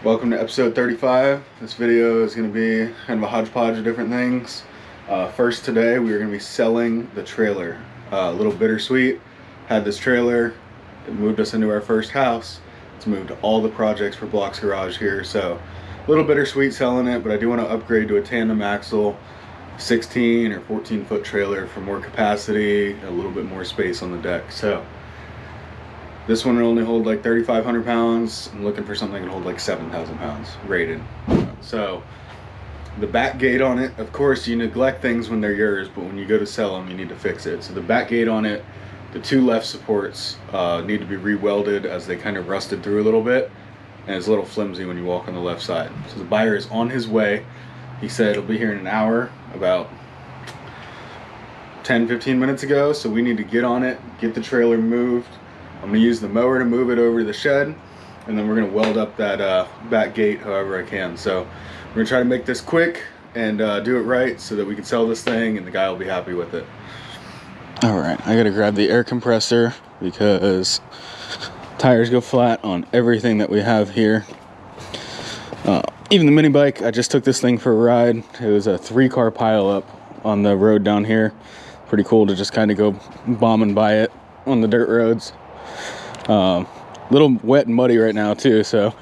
Welcome to episode 35. This video is going to be kind of a hodgepodge of different things. First today we are going to be selling the trailer. A little bittersweet. Had this trailer, it moved us into our first house. It's moved all the projects for Block's Garage here, so a little bittersweet selling it, but I do want to upgrade to a tandem axle 16 or 14 foot trailer for more capacity, a little bit more space on the deck. So this one will only hold like 3,500 pounds. I'm looking for something that can hold like 7,000 pounds rated. So the back gate on it, of course you neglect things when they're yours, but when you go to sell them you need to fix it. So the back gate on it, the two left supports need to be re-welded as they kind of rusted through a little bit, and it's a little flimsy when you walk on the left side. So the buyer is on his way. He said he'll be here in an hour, about 10-15 minutes ago, so we need to get on it, get the trailer moved. I'm going to use the mower to move it over to the shed, and then we're going to weld up that back gate however I can. So we're going to try to make this quick and do it right so that we can sell this thing and the guy will be happy with it. Alright, I got to grab the air compressor because tires go flat on everything that we have here. Even the mini bike, I just took this thing for a ride. It was a 3-car pile up on the road down here. Pretty cool to just kind of go bombing by it on the dirt roads. Little wet and muddy right now too, so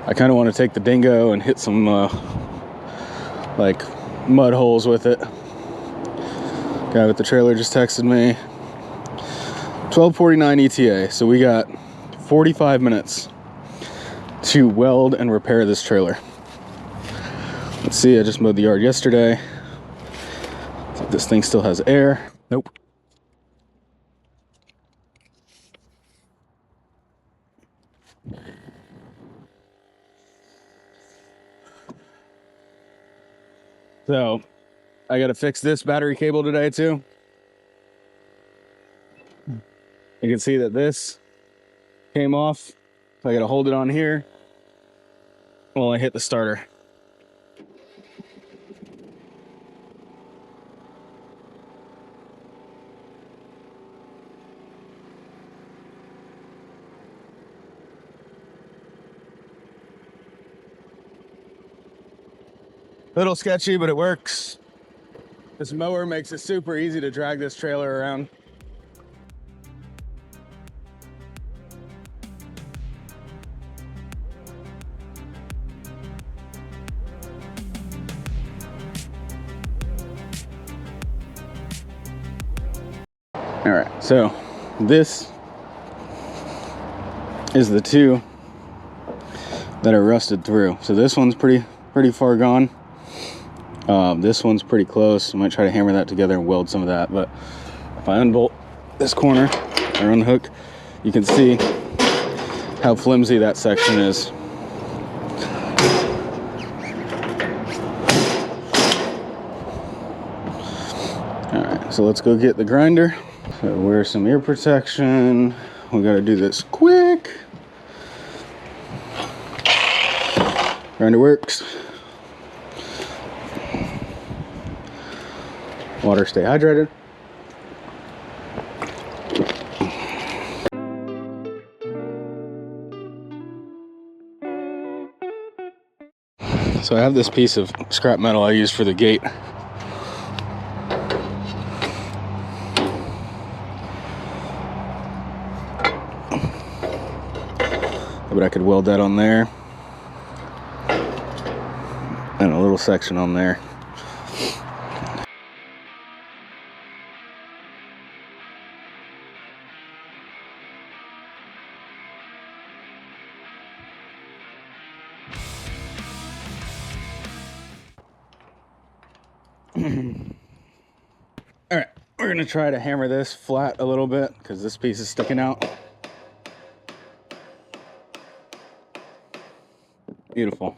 I kind of want to take the dingo and hit some like mud holes with it. Guy with the trailer just texted me 12:49 ETA, so we got 45 minutes to weld and repair this trailer. Let's see, I just mowed the yard yesterday. See if this thing still has air. Nope. So I gotta fix this battery cable today too. You can see that this came off, so I gotta hold it on here while I hit the starter. Little sketchy, but it works. This mower makes it super easy to drag this trailer around. All right, so this is the two that are rusted through. So this one's pretty far gone. This one's pretty close. I might try to hammer that together and weld some of that, but if I unbolt this corner or unhook, you can see how flimsy that section is. All right, so let's go get the grinder. So wear some ear protection. We gotta do this quick. Grinder works. Water, stay hydrated. So I have this piece of scrap metal I used for the gate. But I could weld that on there. And a little section on there. All right, we're gonna try to hammer this flat a little bit because this piece is sticking out. Beautiful.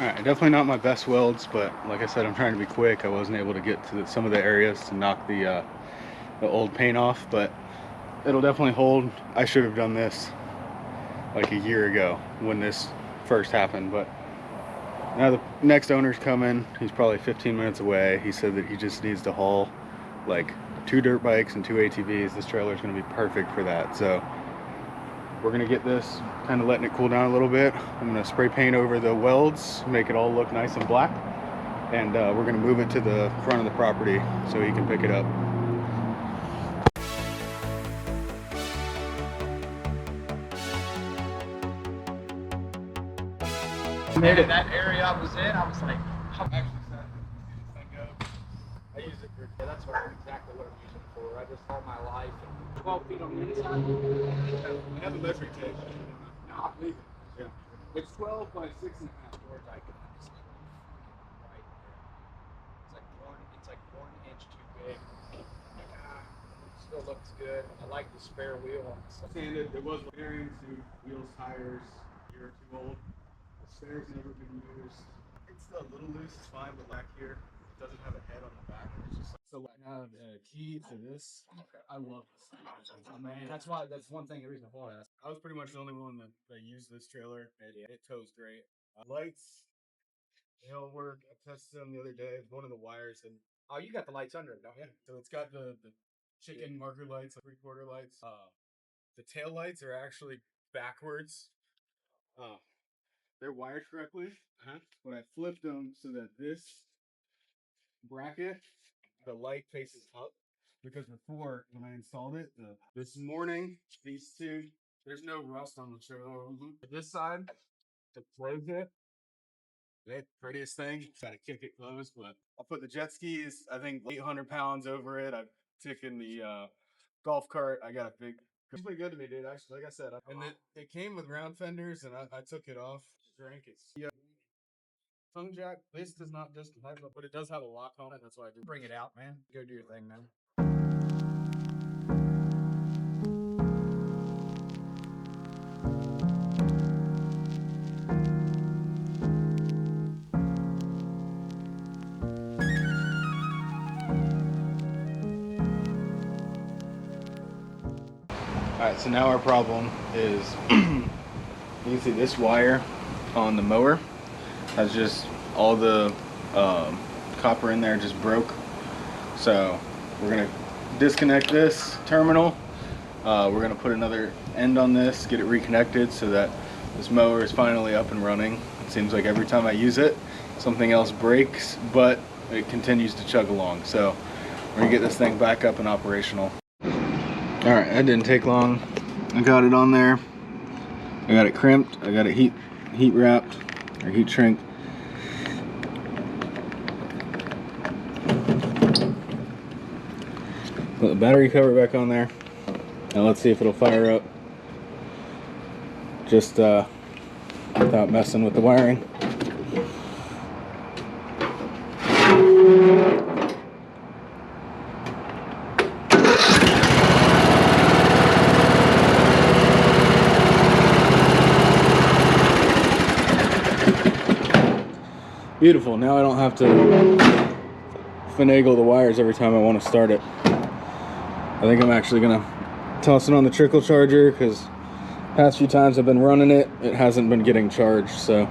Alright, definitely not my best welds, but like I said, I'm trying to be quick. I wasn't able to get to some of the areas to knock the old paint off, but it'll definitely hold. I should have done this like a year ago when this first happened, but now the next owner's coming. He's probably 15 minutes away. He said that he just needs to haul like 2 dirt bikes and 2 ATVs. This trailer is going to be perfect for that. So we're going to get this kind of letting it cool down a little bit. I'm going to spray paint over the welds, make it all look nice and black, and we're going to move it to the front of the property so he can pick it up. Made it that area I was in, I was like, how actually sad this thing go? I use it for, yeah, that's exactly what I'm using it for. I just all my life. 12 feet on the inside. I have a measuring tape. No, I believe it. Yeah. It's 12 by 6.5 doors. I can right there. It's like one inch too big. Still looks good. I like the spare wheel on the side. Sanded, there was bearings, new wheels, tires, a year or 2 old. The spare's never been used. It's still a little loose, it's fine, but back here, it doesn't have a head on the back. It's just like, So I have a key to this. Okay. I love this. Oh, man, that's one thing. The reason I bought it. I was pretty much the only one that used this trailer. It tows great. Lights, they all work. I tested them the other day. One of the wires, and Oh, you got the lights under it, don't you? so it's got the chicken marker lights, like 3/4 lights. The tail lights are actually backwards. They're wired correctly, but I flipped them so that this bracket, the light faces up. Because before, when I installed it, this morning, these two, there's no rust on the trailer. This side, to close it, the prettiest thing, gotta kick it closed, but I'll put the jet skis, I think 800 pounds over it. I've taken the golf cart. I got a big, it's pretty good to me, dude, actually, like I said. And it came with round fenders, and I took it off, drank it. Yeah. Tongue jack, this does not just have, but it does have a lock on it. That's why I do. Bring it out, man. Go do your thing, man. Alright, so now our problem is you can see this wire on the mower has just all the copper in there just broke. So we're gonna disconnect this terminal. We're gonna put another end on this, get it reconnected so that this mower is finally up and running. It seems like every time I use it, something else breaks, but it continues to chug along. So we're gonna get this thing back up and operational. Alright, that didn't take long. I got it on there. I got it crimped. I got it heat wrapped or heat shrink. Put the battery cover back on there. Now let's see if it'll fire up. Just without messing with the wiring. Beautiful. Now I don't have to finagle the wires every time I want to start it. I think I'm actually gonna toss it on the trickle charger because past few times I've been running it, it hasn't been getting charged. So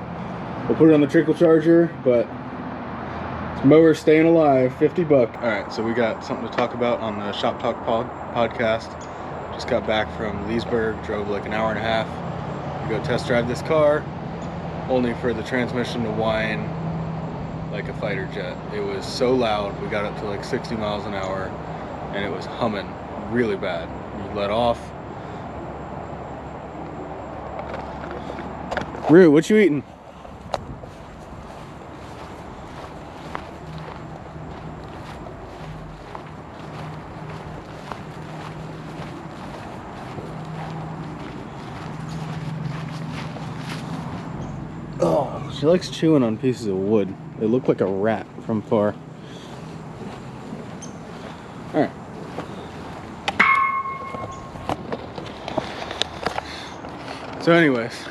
we'll put it on the trickle charger, but this mower's staying alive. $50. All right, so we got something to talk about on the Shop Talk podcast. Just got back from Leesburg, drove like an hour and a half to go test drive this car, only for the transmission to whine like a fighter jet. It was so loud. We got up to like 60 miles an hour and it was humming really bad. You let off. Rue, what you eating? Oh, she likes chewing on pieces of wood. They look like a rat from far. All right. So anyways,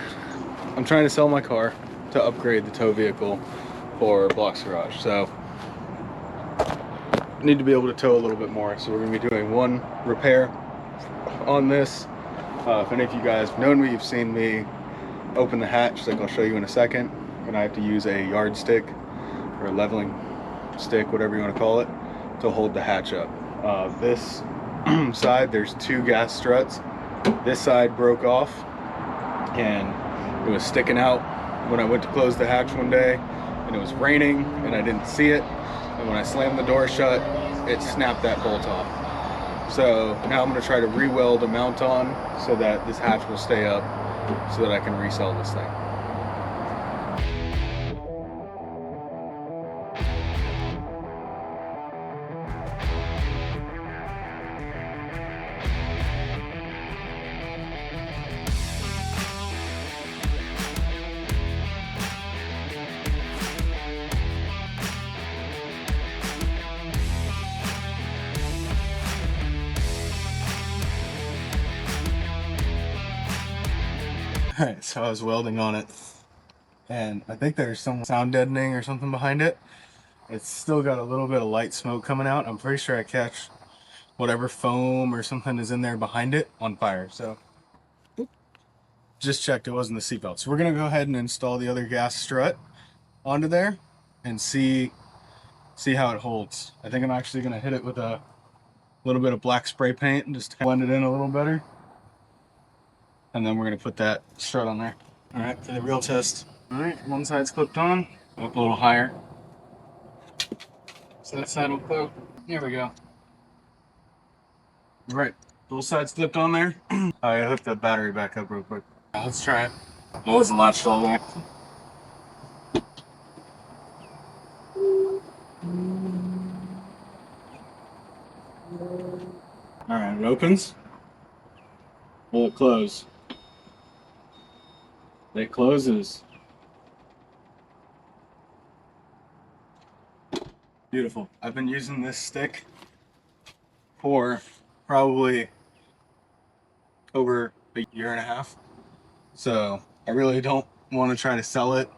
I'm trying to sell my car. to upgrade the tow vehicle for Block's Garage. So need to be able to tow a little bit more. So we're gonna be doing one repair on this. If any of you guys have known me, you've seen me open the hatch, like I'll show you in a second, and I have to use a yardstick or a leveling stick, whatever you want to call it, to hold the hatch up. This side, there's two gas struts. This side broke off and it was sticking out when I went to close the hatch one day, and it was raining and I didn't see it, and when I slammed the door shut, it snapped that bolt off. So now I'm going to try to re-weld a mount on so that this hatch will stay up so that I can resell this thing. Alright, so I was welding on it, and I think there's some sound deadening or something behind it. It's still got a little bit of light smoke coming out. I'm pretty sure I catch whatever foam or something is in there behind it on fire. So just checked, it wasn't the seatbelt. So we're gonna go ahead and install the other gas strut onto there and see how it holds. I think I'm actually gonna hit it with a little bit of black spray paint and just blend it in a little better. And then we're going to put that strut on there. All right, for the real test. All right, one side's clipped on. Up a little higher. So that side will clip. Here we go. All right, both sides clipped on there. I hooked the battery back up real quick. Let's try it. It wasn't latched all the way. All right, it opens. Will it close? It closes. Beautiful. I've been using this stick for probably over a year and a half. So I really don't want to try to sell it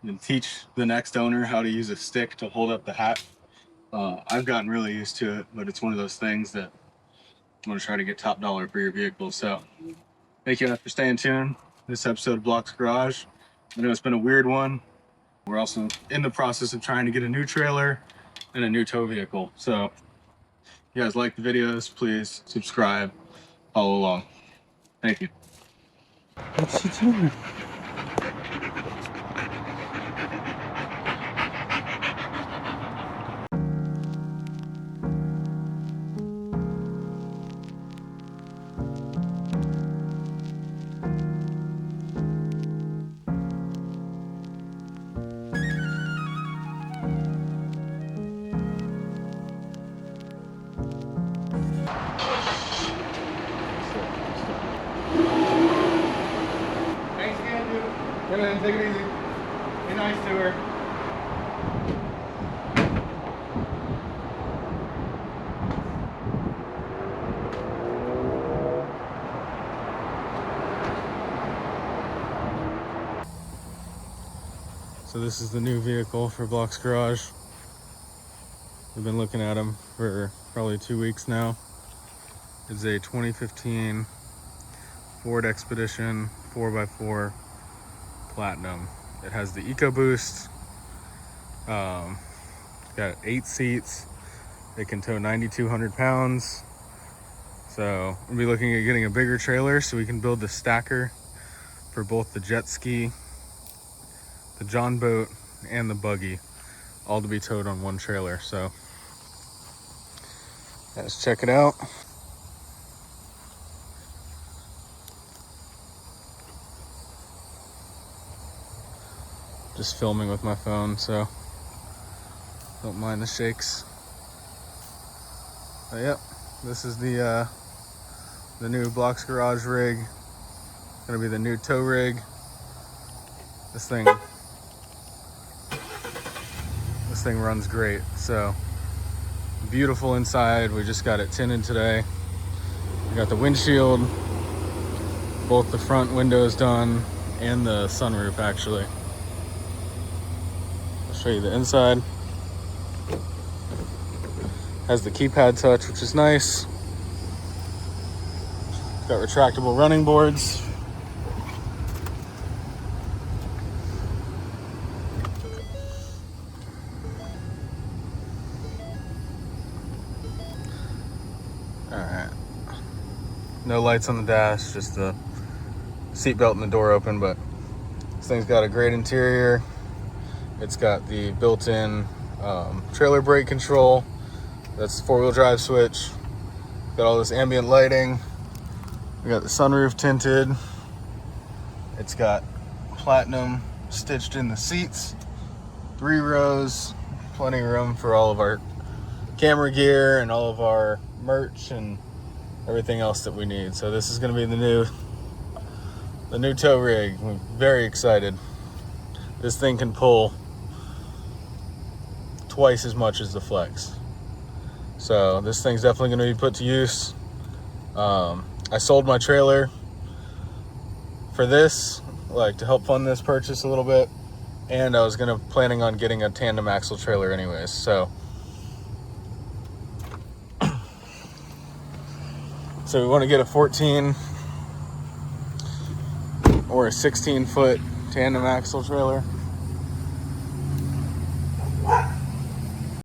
and teach the next owner how to use a stick to hold up the hatch. I've gotten really used to it, but it's one of those things that I'm going to try to get top dollar for your vehicle. So thank you for staying tuned. This episode of Block's Garage. I know it's been a weird one. We're also in the process of trying to get a new trailer and a new tow vehicle. So if you guys like the videos, please subscribe, follow along. Thank you. What's she doing? Come in, take it easy. Be nice to her. So this is the new vehicle for Block's Garage. We've been looking at them for probably 2 weeks now. It's a 2015 Ford Expedition 4x4 Platinum. It has the EcoBoost. Got 8 seats. It can tow 9,200 pounds. So we'll be looking at getting a bigger trailer so we can build the stacker for both the jet ski, the John boat, and the buggy, all to be towed on one trailer. So let's check it out. Just filming with my phone, so don't mind the shakes. But yep, this is the new Block's Garage rig. Gonna be the new tow rig. This thing runs great. So beautiful inside. We just got it tinted today. We got the windshield, both the front windows done, and the sunroof actually. Show you the inside. Has the keypad touch, which is nice. It's got retractable running boards. Alright. No lights on the dash, just the seatbelt and the door open, but this thing's got a great interior. It's got the built-in trailer brake control. That's the 4-wheel drive switch. Got all this ambient lighting. We got the sunroof tinted. It's got platinum stitched in the seats. 3 rows, plenty of room for all of our camera gear and all of our merch and everything else that we need. So this is going to be the new tow rig. I'm very excited. This thing can pull twice as much as the Flex. So this thing's definitely going to be put to use. I sold my trailer for this, like to help fund this purchase a little bit, and I was planning on getting a tandem axle trailer anyways. So we want to get a 14 or a 16-foot tandem axle trailer.